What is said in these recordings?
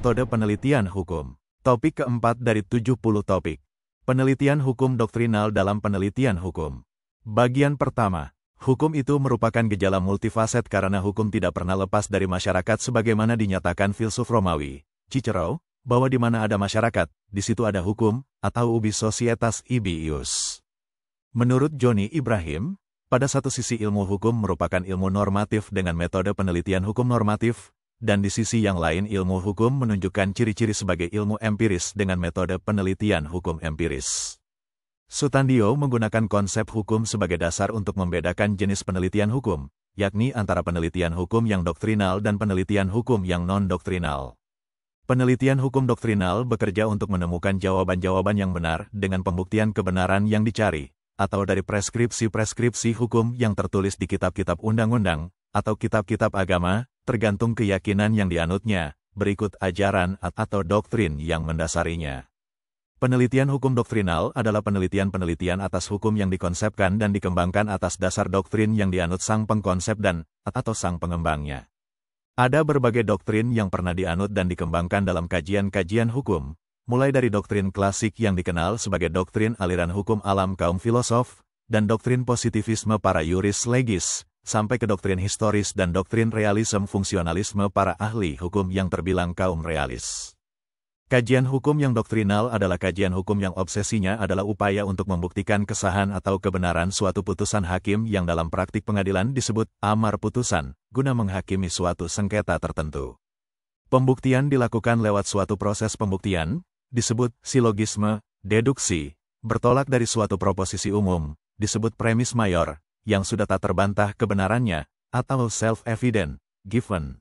Metode penelitian hukum. Topik keempat dari 70 topik. Penelitian hukum doktrinal dalam penelitian hukum. Bagian pertama. Hukum itu merupakan gejala multifaset karena hukum tidak pernah lepas dari masyarakat sebagaimana dinyatakan filsuf Romawi, Cicero, bahwa di mana ada masyarakat, di situ ada hukum, atau ubi societas ibi ius. Menurut Johnny Ibrahim, pada satu sisi ilmu hukum merupakan ilmu normatif dengan metode penelitian hukum normatif, dan di sisi yang lain ilmu hukum menunjukkan ciri-ciri sebagai ilmu empiris dengan metode penelitian hukum empiris. Sutandio menggunakan konsep hukum sebagai dasar untuk membedakan jenis penelitian hukum, yakni antara penelitian hukum yang doktrinal dan penelitian hukum yang non-doktrinal. Penelitian hukum doktrinal bekerja untuk menemukan jawaban-jawaban yang benar dengan pembuktian kebenaran yang dicari, atau dari preskripsi-preskripsi hukum yang tertulis di kitab-kitab undang-undang, atau kitab-kitab agama, tergantung keyakinan yang dianutnya, berikut ajaran atau doktrin yang mendasarinya. Penelitian hukum doktrinal adalah penelitian-penelitian atas hukum yang dikonsepkan dan dikembangkan atas dasar doktrin yang dianut sang pengkonsep dan atau sang pengembangnya. Ada berbagai doktrin yang pernah dianut dan dikembangkan dalam kajian-kajian hukum, mulai dari doktrin klasik yang dikenal sebagai doktrin aliran hukum alam kaum filosof, dan doktrin positivisme para juris legis, sampai ke doktrin historis dan doktrin realisme fungsionalisme para ahli hukum yang terbilang kaum realis. Kajian hukum yang doktrinal adalah kajian hukum yang obsesinya adalah upaya untuk membuktikan kesahan atau kebenaran suatu putusan hakim yang dalam praktik pengadilan disebut amar putusan, guna menghakimi suatu sengketa tertentu. Pembuktian dilakukan lewat suatu proses pembuktian, disebut silogisme, deduksi, bertolak dari suatu proposisi umum, disebut premis mayor, yang sudah tak terbantah kebenarannya, atau self-evident, given.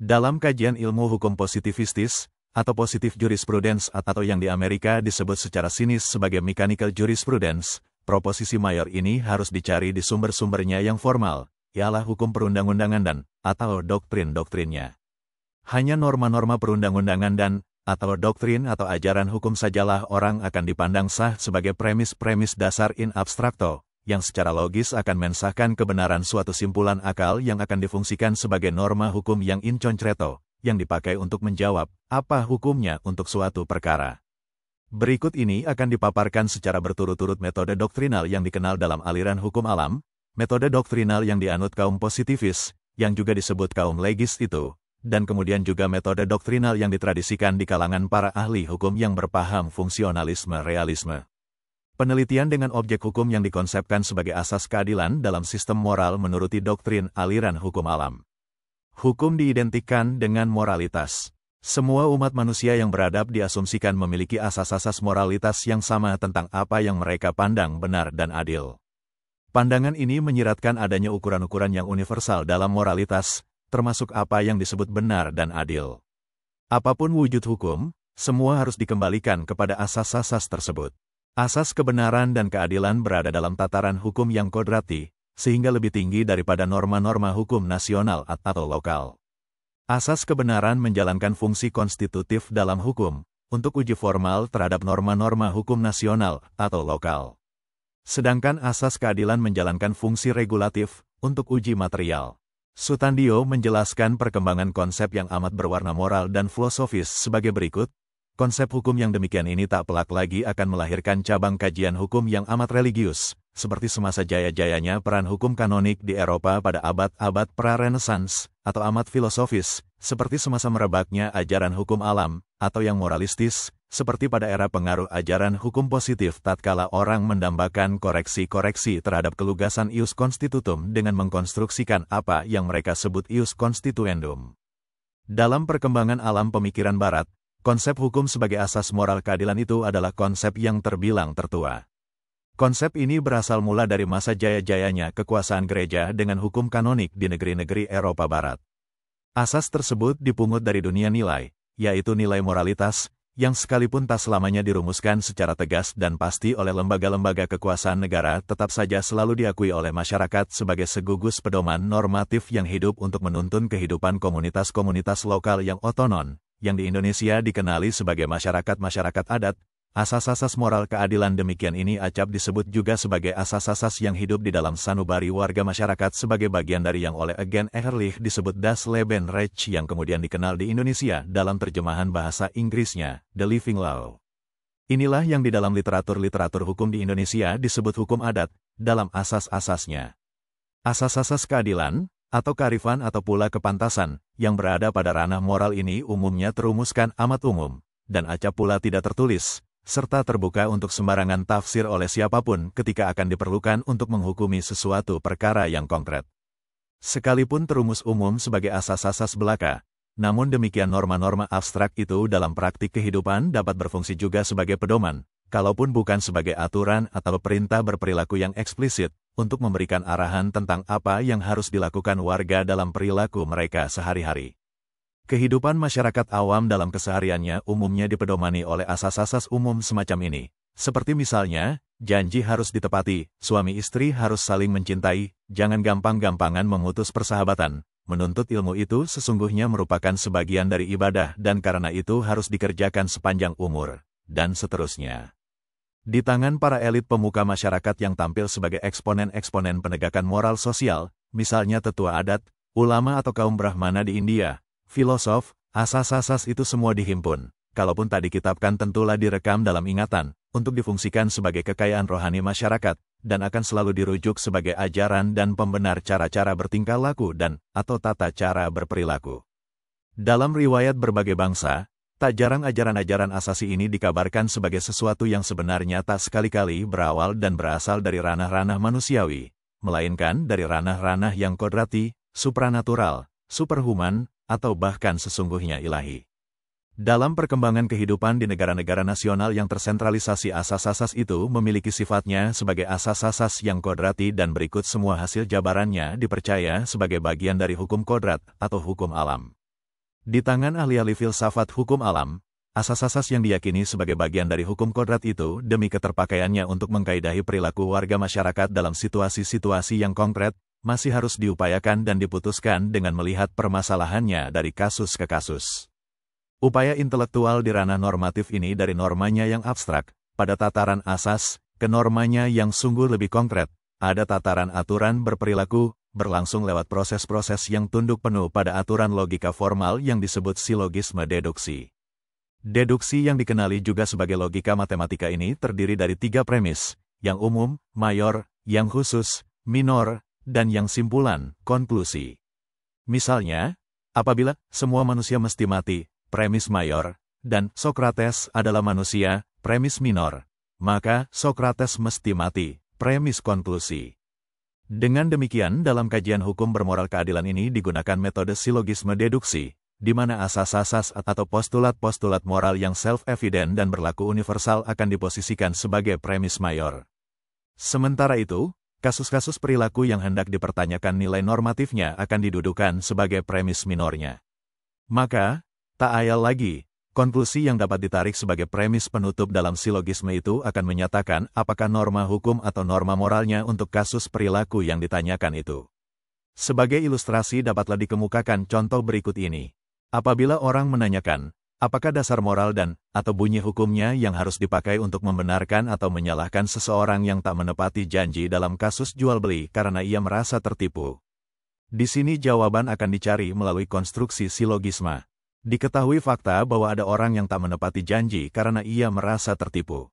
Dalam kajian ilmu hukum positivistis, atau positive jurisprudence atau yang di Amerika disebut secara sinis sebagai mechanical jurisprudence, proposisi mayor ini harus dicari di sumber-sumbernya yang formal, ialah hukum perundang-undangan dan atau doktrin-doktrinnya. Hanya norma-norma perundang-undangan dan atau doktrin atau ajaran hukum sajalah orang akan dipandang sah sebagai premis-premis dasar in abstracto, yang secara logis akan mensahkan kebenaran suatu simpulan akal yang akan difungsikan sebagai norma hukum yang in concreto, yang dipakai untuk menjawab apa hukumnya untuk suatu perkara. Berikut ini akan dipaparkan secara berturut-turut metode doktrinal yang dikenal dalam aliran hukum alam, metode doktrinal yang dianut kaum positivis, yang juga disebut kaum legis itu, dan kemudian juga metode doktrinal yang ditradisikan di kalangan para ahli hukum yang berpaham fungsionalisme realisme. Penelitian dengan objek hukum yang dikonsepkan sebagai asas keadilan dalam sistem moral menuruti doktrin aliran hukum alam. Hukum diidentikan dengan moralitas. Semua umat manusia yang beradab diasumsikan memiliki asas-asas moralitas yang sama tentang apa yang mereka pandang benar dan adil. Pandangan ini menyiratkan adanya ukuran-ukuran yang universal dalam moralitas, termasuk apa yang disebut benar dan adil. Apapun wujud hukum, semua harus dikembalikan kepada asas-asas tersebut. Asas kebenaran dan keadilan berada dalam tataran hukum yang kodrati, sehingga lebih tinggi daripada norma-norma hukum nasional atau lokal. Asas kebenaran menjalankan fungsi konstitutif dalam hukum, untuk uji formal terhadap norma-norma hukum nasional atau lokal. Sedangkan asas keadilan menjalankan fungsi regulatif, untuk uji material. Sutandio menjelaskan perkembangan konsep yang amat berwarna moral dan filosofis sebagai berikut. Konsep hukum yang demikian ini tak pelak lagi akan melahirkan cabang kajian hukum yang amat religius, seperti semasa jaya-jayanya peran hukum kanonik di Eropa pada abad-abad pra-Renaissance, atau amat filosofis, seperti semasa merebaknya ajaran hukum alam, atau yang moralistis, seperti pada era pengaruh ajaran hukum positif tatkala orang mendambakan koreksi-koreksi terhadap kelugasan ius constitutum dengan mengkonstruksikan apa yang mereka sebut ius constituendum. Dalam perkembangan alam pemikiran Barat, konsep hukum sebagai asas moral keadilan itu adalah konsep yang terbilang tertua. Konsep ini berasal mula dari masa jaya-jayanya kekuasaan gereja dengan hukum kanonik di negeri-negeri Eropa Barat. Asas tersebut dipungut dari dunia nilai, yaitu nilai moralitas, yang sekalipun tak selamanya dirumuskan secara tegas dan pasti oleh lembaga-lembaga kekuasaan negara tetap saja selalu diakui oleh masyarakat sebagai segugus pedoman normatif yang hidup untuk menuntun kehidupan komunitas-komunitas lokal yang otonom, yang di Indonesia dikenali sebagai masyarakat-masyarakat adat, asas-asas moral keadilan demikian ini acap disebut juga sebagai asas-asas yang hidup di dalam sanubari warga masyarakat sebagai bagian dari yang oleh Eugen Ehrlich disebut Das Leben Recht yang kemudian dikenal di Indonesia dalam terjemahan bahasa Inggrisnya, The Living Law. Inilah yang di dalam literatur hukum di Indonesia disebut hukum adat, dalam asas-asasnya. Asas-asas keadilan, atau kearifan atau pula kepantasan, yang berada pada ranah moral ini umumnya terumuskan amat umum, dan acap pula tidak tertulis, serta terbuka untuk sembarangan tafsir oleh siapapun ketika akan diperlukan untuk menghukumi sesuatu perkara yang konkret. Sekalipun terumus umum sebagai asas-asas belaka, namun demikian norma-norma abstrak itu dalam praktik kehidupan dapat berfungsi juga sebagai pedoman, kalaupun bukan sebagai aturan atau perintah berperilaku yang eksplisit, untuk memberikan arahan tentang apa yang harus dilakukan warga dalam perilaku mereka sehari-hari. Kehidupan masyarakat awam dalam kesehariannya umumnya dipedomani oleh asas-asas umum semacam ini, seperti misalnya, janji harus ditepati, suami istri harus saling mencintai, jangan gampang-gampangan memutus persahabatan, menuntut ilmu itu sesungguhnya merupakan sebagian dari ibadah dan karena itu harus dikerjakan sepanjang umur, dan seterusnya. Di tangan para elit pemuka masyarakat yang tampil sebagai eksponen-eksponen penegakan moral sosial, misalnya tetua adat, ulama atau kaum Brahmana di India, filosof, asas-asas itu semua dihimpun, kalaupun tak dikitabkan tentulah direkam dalam ingatan, untuk difungsikan sebagai kekayaan rohani masyarakat, dan akan selalu dirujuk sebagai ajaran dan pembenar cara-cara bertingkah laku dan atau tata cara berperilaku. Dalam riwayat berbagai bangsa, tak jarang ajaran-ajaran asasi ini dikabarkan sebagai sesuatu yang sebenarnya tak sekali-kali berawal dan berasal dari ranah-ranah manusiawi, melainkan dari ranah-ranah yang kodrati, supranatural, superhuman, atau bahkan sesungguhnya ilahi. Dalam perkembangan kehidupan di negara-negara nasional yang tersentralisasi asas-asas itu memiliki sifatnya sebagai asas-asas yang kodrati dan berikut semua hasil jabarannya dipercaya sebagai bagian dari hukum kodrat atau hukum alam. Di tangan ahli-ahli filsafat hukum alam, asas-asas yang diyakini sebagai bagian dari hukum kodrat itu demi keterpakaiannya untuk mengkaidahi perilaku warga masyarakat dalam situasi-situasi yang konkret, masih harus diupayakan dan diputuskan dengan melihat permasalahannya dari kasus ke kasus. Upaya intelektual di ranah normatif ini dari normanya yang abstrak, pada tataran asas, ke normanya yang sungguh lebih konkret, ada tataran aturan berperilaku, berlangsung lewat proses-proses yang tunduk penuh pada aturan logika formal yang disebut silogisme deduksi. Deduksi yang dikenali juga sebagai logika matematika ini terdiri dari 3 premis, yang umum, mayor, yang khusus, minor, dan yang simpulan, konklusi. Misalnya, apabila semua manusia mesti mati, premis mayor, dan Sokrates adalah manusia, premis minor, maka Sokrates mesti mati, premis konklusi. Dengan demikian, dalam kajian hukum bermoral keadilan ini digunakan metode silogisme deduksi, di mana asas-asas atau postulat-postulat moral yang self-evident dan berlaku universal akan diposisikan sebagai premis mayor. Sementara itu, kasus-kasus perilaku yang hendak dipertanyakan nilai normatifnya akan didudukan sebagai premis minornya. Maka, tak ayal lagi, konklusi yang dapat ditarik sebagai premis penutup dalam silogisme itu akan menyatakan apakah norma hukum atau norma moralnya untuk kasus perilaku yang ditanyakan itu. Sebagai ilustrasi dapatlah dikemukakan contoh berikut ini. Apabila orang menanyakan, apakah dasar moral dan atau bunyi hukumnya yang harus dipakai untuk membenarkan atau menyalahkan seseorang yang tak menepati janji dalam kasus jual-beli karena ia merasa tertipu. Di sini jawaban akan dicari melalui konstruksi silogisme. Diketahui fakta bahwa ada orang yang tak menepati janji karena ia merasa tertipu.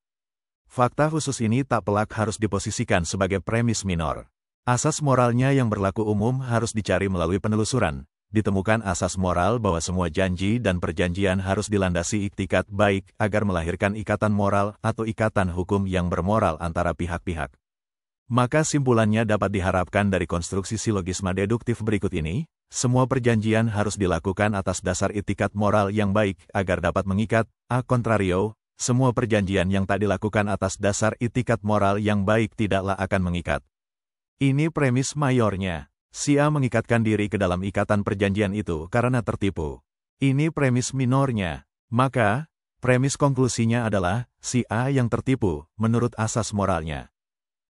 Fakta khusus ini tak pelak harus diposisikan sebagai premis minor. Asas moralnya yang berlaku umum harus dicari melalui penelusuran. Ditemukan asas moral bahwa semua janji dan perjanjian harus dilandasi iktikat baik agar melahirkan ikatan moral atau ikatan hukum yang bermoral antara pihak-pihak. Maka simpulannya dapat diharapkan dari konstruksi silogisme deduktif berikut ini. Semua perjanjian harus dilakukan atas dasar itikat moral yang baik agar dapat mengikat, a contrario, semua perjanjian yang tak dilakukan atas dasar itikat moral yang baik tidaklah akan mengikat. Ini premis mayornya. Si A mengikatkan diri ke dalam ikatan perjanjian itu karena tertipu. Ini premis minornya. Maka, premis konklusinya adalah, si A yang tertipu, menurut asas moralnya,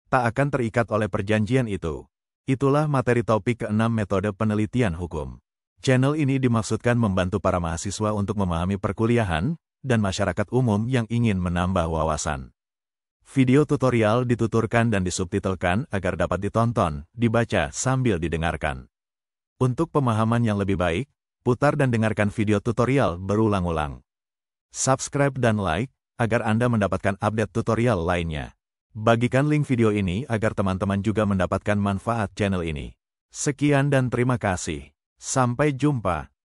tak akan terikat oleh perjanjian itu. Itulah materi topik ke-6 metode penelitian hukum. Channel ini dimaksudkan membantu para mahasiswa untuk memahami perkuliahan, dan masyarakat umum yang ingin menambah wawasan. Video tutorial dituturkan dan disubtitelkan agar dapat ditonton, dibaca, sambil didengarkan. Untuk pemahaman yang lebih baik, putar dan dengarkan video tutorial berulang-ulang. Subscribe dan like, agar Anda mendapatkan update tutorial lainnya. Bagikan link video ini agar teman-teman juga mendapatkan manfaat channel ini. Sekian dan terima kasih. Sampai jumpa.